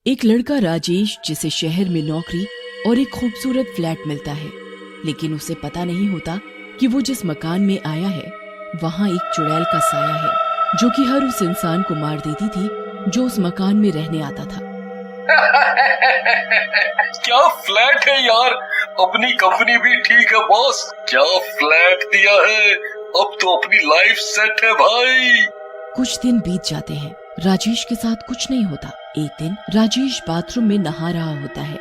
एक लड़का राजेश जिसे शहर में नौकरी और एक खूबसूरत फ्लैट मिलता है, लेकिन उसे पता नहीं होता कि वो जिस मकान में आया है वहाँ एक चुड़ैल का साया है जो कि हर उस इंसान को मार देती थी जो उस मकान में रहने आता था। क्या फ्लैट है यार, अपनी कंपनी भी ठीक है बॉस, क्या फ्लैट दिया है, अब तो अपनी लाइफ सेट है भाई। कुछ दिन बीत जाते हैं, राजेश के साथ कुछ नहीं होता। एक दिन राजेश बाथरूम में नहा रहा होता है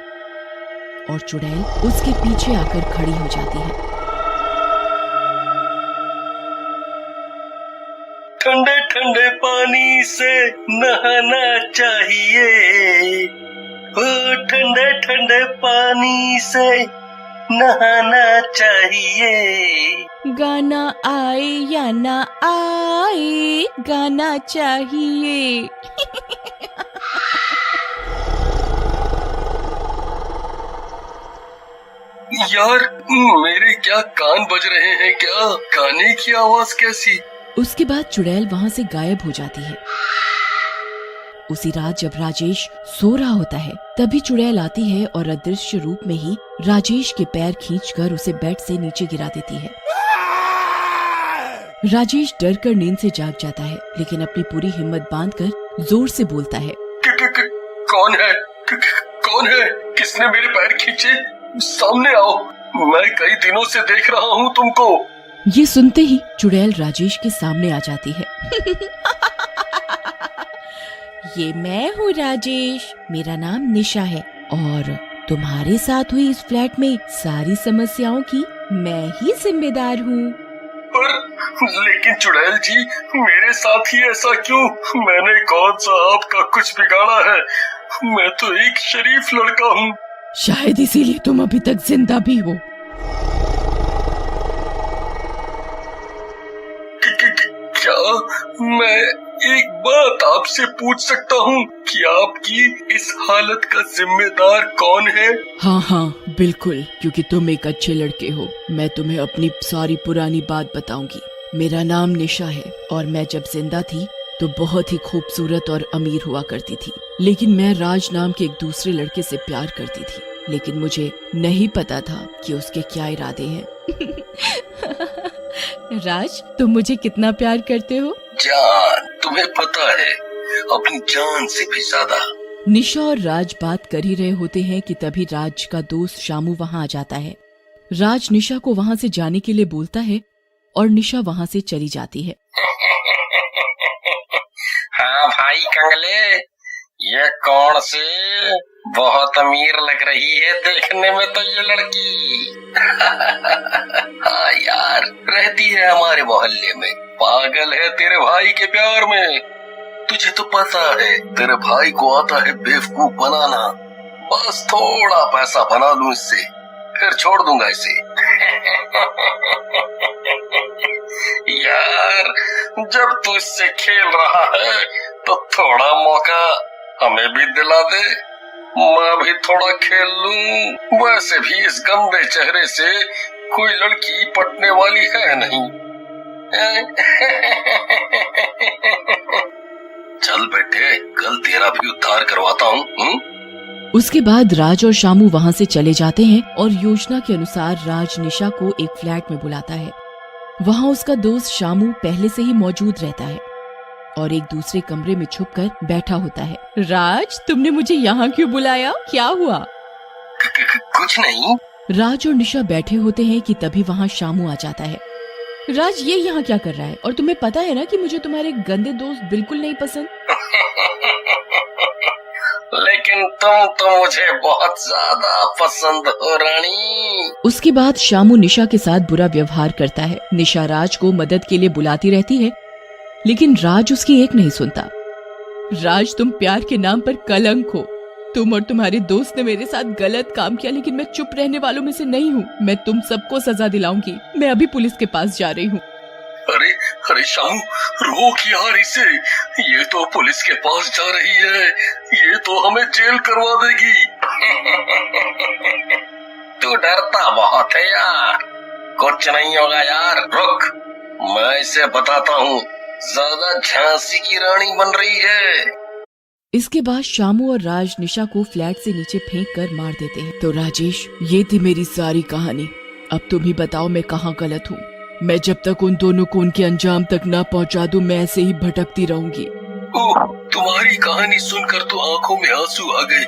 और चुड़ैल उसके पीछे आकर खड़ी हो जाती है। ठंडे ठंडे पानी से नहाना चाहिए, ओ ठंडे ठंडे पानी से नहाना चाहिए। गाना आए या ना आए, गाना चाहिए। यार मेरे क्या कान बज रहे हैं, क्या गाने की आवाज कैसी। उसके बाद चुड़ैल वहाँ से गायब हो जाती है। उसी रात जब राजेश सो रहा होता है तभी चुड़ैल आती है और अदृश्य रूप में ही राजेश के पैर खींचकर उसे बेड से नीचे गिरा देती है। राजेश डर कर नींद से जाग जाता है, लेकिन अपनी पूरी हिम्मत बांधकर जोर से बोलता है, कौन है, कौन है, किसने मेरे पैर खींचे, सामने आओ, मैं कई दिनों से देख रहा हूँ तुमको। ये सुनते ही चुड़ैल राजेश के सामने आ जाती है। ये मैं हूँ राजेश, मेरा नाम निशा है और तुम्हारे साथ हुई इस फ्लैट में सारी समस्याओं की मैं ही जिम्मेदार हूँ। पर लेकिन चुड़ैल जी, मेरे साथ ही ऐसा क्यों, मैंने कौन सा आपका कुछ बिगाड़ा है, मैं तो एक शरीफ लड़का हूँ। शायद इसीलिए तुम अभी तक जिंदा भी हो। क्या मैं एक बात आपसे पूछ सकता हूँ कि आपकी इस हालत का जिम्मेदार कौन है? हाँ बिल्कुल, क्योंकि तुम एक अच्छे लड़के हो। मैं तुम्हें अपनी सारी पुरानी बात बताऊंगी। मेरा नाम निशा है और मैं जब जिंदा थी तो बहुत ही खूबसूरत और अमीर हुआ करती थी, लेकिन मैं राज नाम के एक दूसरे लड़के से प्यार करती थी, लेकिन मुझे नहीं पता था कि उसके क्या इरादे हैं। राज, तुम मुझे कितना प्यार करते हो? जान, तुम्हें पता है, अपनी जान से भी ज्यादा। निशा और राज बात कर ही रहे होते हैं कि तभी राज का दोस्त शामू वहाँ आ जाता है। राज निशा को वहाँ से जाने के लिए बोलता है और निशा वहाँ से चली जाती है। हाँ भाई कंगले, ये कौन सी बहुत अमीर लग रही है देखने में तो ये लड़की। हाँ यार, रहती है हमारे मोहल्ले में, पागल है तेरे भाई के प्यार में। तुझे तो पता है तेरे भाई को आता है बेवकूफ बनाना, बस थोड़ा पैसा बना लूं इससे, फिर छोड़ दूंगा इसे। यार जब तू इससे खेल रहा है तो थोड़ा मौका हमें भी दिला दे, मैं भी थोड़ा खेल लूं। वैसे भी इस गंदे चेहरे से कोई लड़की पटने वाली है नहीं। चल बेटे, कल तेरा भी उद्धार करवाता हूँ। उसके बाद राज और शामू वहाँ से चले जाते हैं और योजना के अनुसार राज निशा को एक फ्लैट में बुलाता है। वहाँ उसका दोस्त शामू पहले से ही मौजूद रहता है और एक दूसरे कमरे में छुपकर बैठा होता है। राज, तुमने मुझे यहाँ क्यों बुलाया, क्या हुआ? कुछ नहीं। राज और निशा बैठे होते हैं कि तभी वहाँ शामू आ जाता है। राज, ये यहाँ क्या कर रहा है? और तुम्हें पता है ना कि मुझे तुम्हारे गंदे दोस्त बिल्कुल नहीं पसंद। लेकिन तुम तो मुझे बहुत ज्यादा पसंद हो रानी। उसके बाद शामू निशा के साथ बुरा व्यवहार करता है। निशा राज को मदद के लिए बुलाती रहती है, लेकिन राज उसकी एक नहीं सुनता। राज, तुम प्यार के नाम पर कलंक हो। तुम और तुम्हारे दोस्त ने मेरे साथ गलत काम किया, लेकिन मैं चुप रहने वालों में से नहीं हूँ। मैं तुम सबको सजा दिलाऊंगी। मैं अभी पुलिस के पास जा रही हूँ। अरे अरे शामू, रोक यार इसे, ये तो पुलिस के पास जा रही है, ये तो हमें जेल करवा देगी। तू डरता बहुत है यार, कुछ नहीं होगा यार, रुक, मैं इसे बताता हूँ। ज्यादा झांसी की रानी बन रही है। इसके बाद शामू और राज निशा को फ्लैट से नीचे फेंक कर मार देते हैं। तो राजेश, ये थी मेरी सारी कहानी। अब तुम ही बताओ मैं कहाँ गलत हूँ। मैं जब तक उन दोनों को उनके अंजाम तक ना पहुँचा दूं, मैं ऐसे ही भटकती रहूंगी। ओह, तुम्हारी कहानी सुनकर तो आंखों में आंसू आ गए,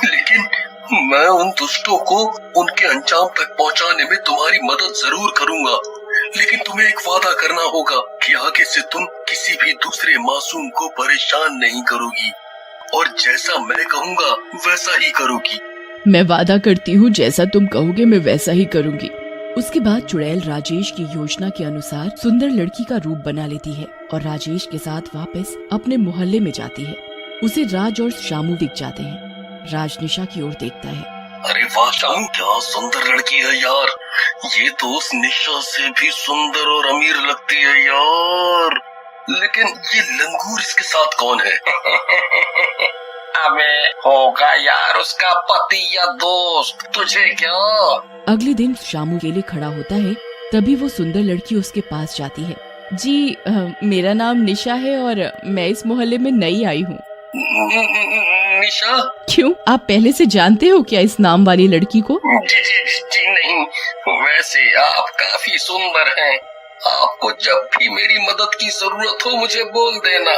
लेकिन मैं उन दुष्टों को उनके अंजाम तक पहुंचाने में तुम्हारी मदद जरूर करूंगा। लेकिन तुम्हें एक वादा करना होगा कि आगे से तुम किसी भी दूसरे मासूम को परेशान नहीं करोगी और जैसा मैं कहूँगा वैसा ही करोगी। मैं वादा करती हूँ, जैसा तुम कहोगे मैं वैसा ही करूँगी। उसके बाद चुड़ैल राजेश की योजना के अनुसार सुंदर लड़की का रूप बना लेती है और राजेश के साथ वापस अपने मोहल्ले में जाती है। उसे राज और शामू दिख जाते हैं। राज निशा की ओर देखता है। अरे वाह शामू, क्या सुंदर लड़की है यार। ये तो उस निशा से भी सुंदर और अमीर लगती है यार। लेकिन ये लंगूर इसके साथ कौन है? अबे होगा यार उसका पति या दोस्त, तुझे क्या? अगले दिन शामू अकेले खड़ा होता है। तभी वो सुंदर लड़की उसके पास जाती है। जी, मेरा नाम निशा है और मैं इस मोहल्ले में नई आई हूँ। निशा? क्यों, आप पहले से जानते हो क्या इस नाम वाली लड़की को? जी नहीं, वैसे आप काफी सुंदर हैं। आपको जब भी मेरी मदद की जरूरत हो मुझे बोल देना।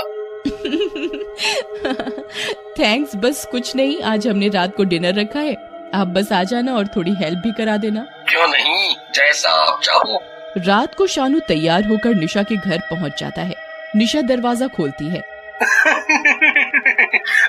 थैंक्स, बस कुछ नहीं, आज हमने रात को डिनर रखा है, आप बस आ जाना और थोड़ी हेल्प भी करा देना। क्यों नहीं, जैसा आप चाहो। रात को शानू तैयार होकर निशा के घर पहुंच जाता है। निशा दरवाजा खोलती है।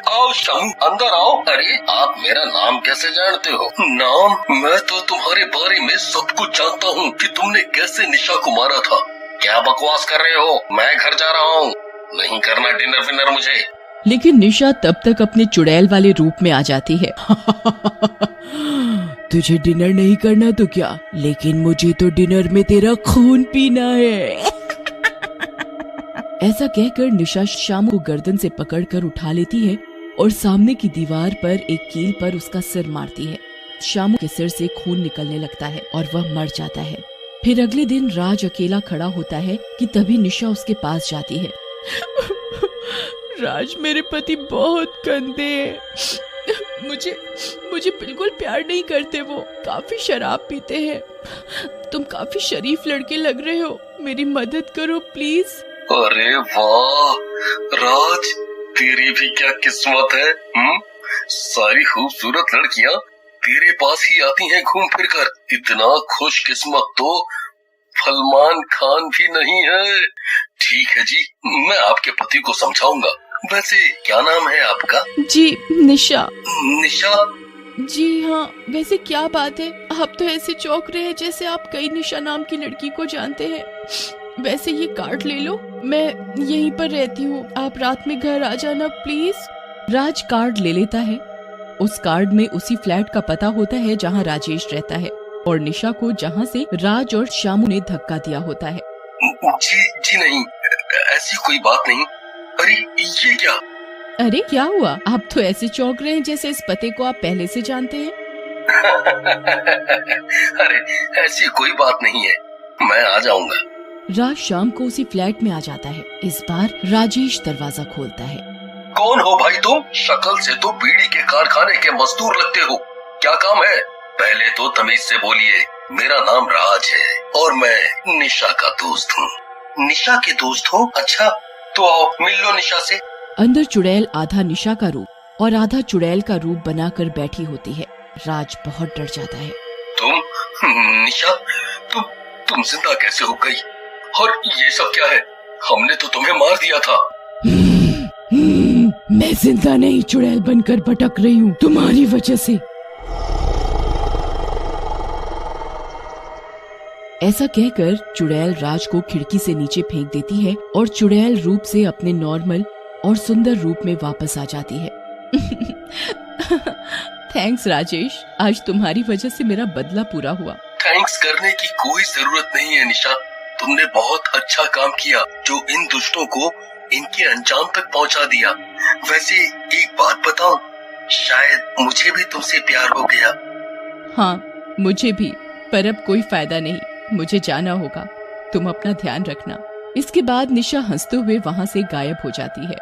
आओ शामू, अंदर आओ। अरे आप मेरा नाम कैसे जानते हो? नाम? मैं तो तुम्हारे बारे में सब कुछ जानता हूँ कि तुमने कैसे निशा को मारा था। क्या बकवास कर रहे हो? मैं घर जा रहा हूँ, नहीं करना डिनर विनर मुझे। लेकिन निशा तब तक अपने चुड़ैल वाले रूप में आ जाती है। तुझे डिनर नहीं करना तो क्या, लेकिन मुझे तो डिनर में तेरा खून पीना है। ऐसा कहकर निशा शामू को गर्दन से पकड़कर उठा लेती है और सामने की दीवार पर एक कील पर उसका सिर मारती है। शामू के सिर से खून निकलने लगता है और वह मर जाता है। फिर अगले दिन राज अकेला खड़ा होता है कि तभी निशा उसके पास जाती है। राज, मेरे पति बहुत गंदे हैं। मुझे बिल्कुल प्यार नहीं करते, वो काफी शराब पीते हैं। तुम काफी शरीफ लड़के लग रहे हो, मेरी मदद करो प्लीज। अरे वाह राज, तेरी भी क्या किस्मत है। सारी खूबसूरत लड़कियां तेरे पास ही आती हैं घूम फिर कर। इतना खुशकिस्मत तो सलमान खान भी नहीं है। ठीक है जी, मैं आपके पति को समझाऊंगा। वैसे क्या नाम है आपका? जी, निशा। निशा? जी हाँ, वैसे क्या बात है, आप तो ऐसे चौंक रहे हैं जैसे आप कई निशा नाम की लड़की को जानते हैं। वैसे ये कार्ड ले लो, मैं यहीं पर रहती हूँ, आप रात में घर आ जाना प्लीज। राज कार्ड ले लेता है। उस कार्ड में उसी फ्लैट का पता होता है जहाँ राजेश रहता है और निशा को जहाँ से राज और शामू ने धक्का दिया होता है। जी नहीं, ऐसी कोई बात नहीं। अरे ये क्या? अरे क्या हुआ, आप तो ऐसे चौंक रहे हैं जैसे इस पते को आप पहले से जानते हैं। अरे ऐसी कोई बात नहीं है, मैं आ जाऊंगा। राज शाम को उसी फ्लैट में आ जाता है। इस बार राजेश दरवाजा खोलता है। कौन हो भाई तुम? शक्ल से तो बीड़ी के कारखाने के मजदूर लगते हो, क्या काम है? पहले तो तमीज से बोलिए। मेरा नाम राज है और मैं निशा का दोस्त हूँ। निशा के दोस्त हो? अच्छा तो आओ मिल लो निशा से। अंदर चुड़ैल आधा निशा का रूप और आधा चुड़ैल का रूप बनाकर बैठी होती है। राज बहुत डर जाता है। तुम निशा, तुम जिंदा कैसे हो गई? और ये सब क्या है? हमने तो तुम्हें मार दिया था। मैं जिंदा नहीं, चुड़ैल बनकर भटक रही हूँ तुम्हारी वजह से। ऐसा कहकर चुड़ैल राज को खिड़की से नीचे फेंक देती है और चुड़ैल रूप से अपने नॉर्मल और सुंदर रूप में वापस आ जाती है। थैंक्स राजेश, आज तुम्हारी वजह से मेरा बदला पूरा हुआ। थैंक्स करने की कोई जरूरत नहीं है निशा, तुमने बहुत अच्छा काम किया जो इन दुष्टों को इनके अंजाम तक पहुंचा दिया। वैसे एक बात बताऊं, शायद मुझे भी तुमसे प्यार हो गया। हाँ मुझे भी, पर अब कोई फायदा नहीं, मुझे जाना होगा, तुम अपना ध्यान रखना। इसके बाद निशा हंसते हुए वहाँ से गायब हो जाती है।